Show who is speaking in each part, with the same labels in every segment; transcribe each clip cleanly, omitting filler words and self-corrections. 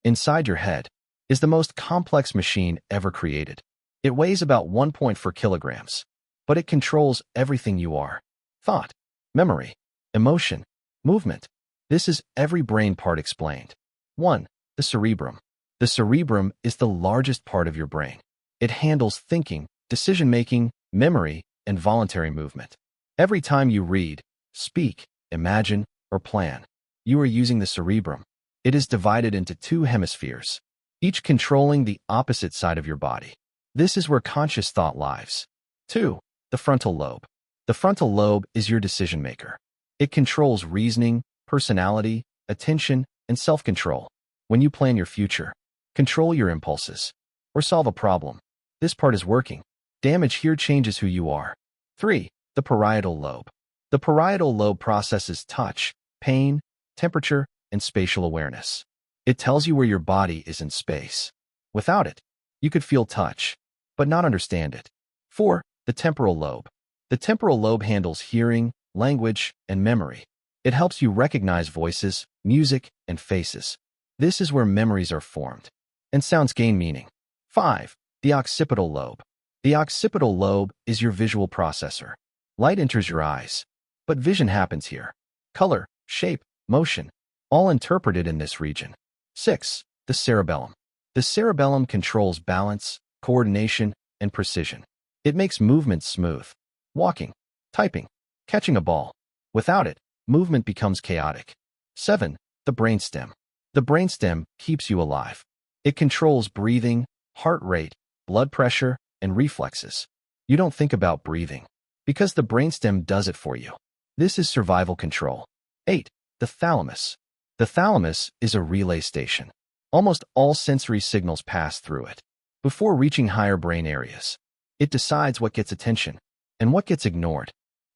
Speaker 1: inside your head, is the most complex machine ever created. It weighs about 1.4 kilograms, but it controls everything you are. Thought, memory, emotion, movement. This is every brain part explained. 1. The cerebrum. The cerebrum is the largest part of your brain. It handles thinking, decision-making, memory, and voluntary movement. Every time you read, speak, imagine, or plan, you are using the cerebrum. It is divided into two hemispheres, each controlling the opposite side of your body. This is where conscious thought lives. 2. The frontal lobe. The frontal lobe is your decision maker. It controls reasoning, personality, attention, and self-control. When you plan your future, control your impulses, or solve a problem, this part is working. Damage here changes who you are. 3. The parietal lobe. The parietal lobe processes touch, pain, temperature, and spatial awareness. It tells you where your body is in space. Without it, you could feel touch, but not understand it. 4. The temporal lobe. The temporal lobe handles hearing, language, and memory. It helps you recognize voices, music, and faces. This is where memories are formed, and sounds gain meaning. 5. The occipital lobe. The occipital lobe is your visual processor. Light enters your eyes, but vision happens here. Color, shape, motion, all interpreted in this region. 6. The cerebellum. The cerebellum controls balance, coordination, and precision. It makes movements smooth. Walking, typing, catching a ball. Without it, movement becomes chaotic. 7. The brainstem. The brainstem keeps you alive. It controls breathing, heart rate, blood pressure, and reflexes. You don't think about breathing, because the brainstem does it for you. This is survival control. 8. The thalamus. The thalamus is a relay station. Almost all sensory signals pass through it. Before reaching higher brain areas, it decides what gets attention and what gets ignored.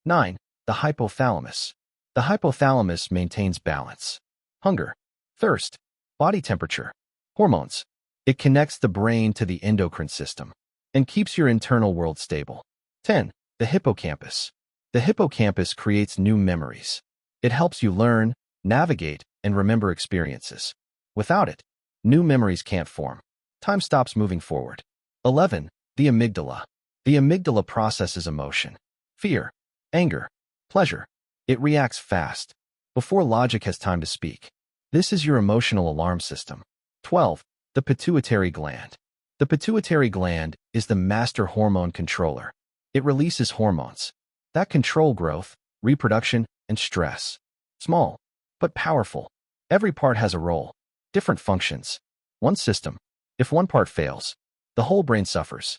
Speaker 1: 9. The hypothalamus. The hypothalamus maintains balance, hunger, thirst, body temperature, hormones. It connects the brain to the endocrine system and keeps your internal world stable. 10. The hippocampus. The hippocampus creates new memories. It helps you learn, navigate, and remember experiences. Without it, new memories can't form. Time stops moving forward. 11. The amygdala. The amygdala processes emotion, fear, anger, pleasure. It reacts fast, before logic has time to speak. This is your emotional alarm system. 12. The pituitary gland. The pituitary gland is the master hormone controller. It releases hormones that control growth, reproduction, and stress. Small, but powerful. Every part has a role, different functions. One system. If one part fails, the whole brain suffers.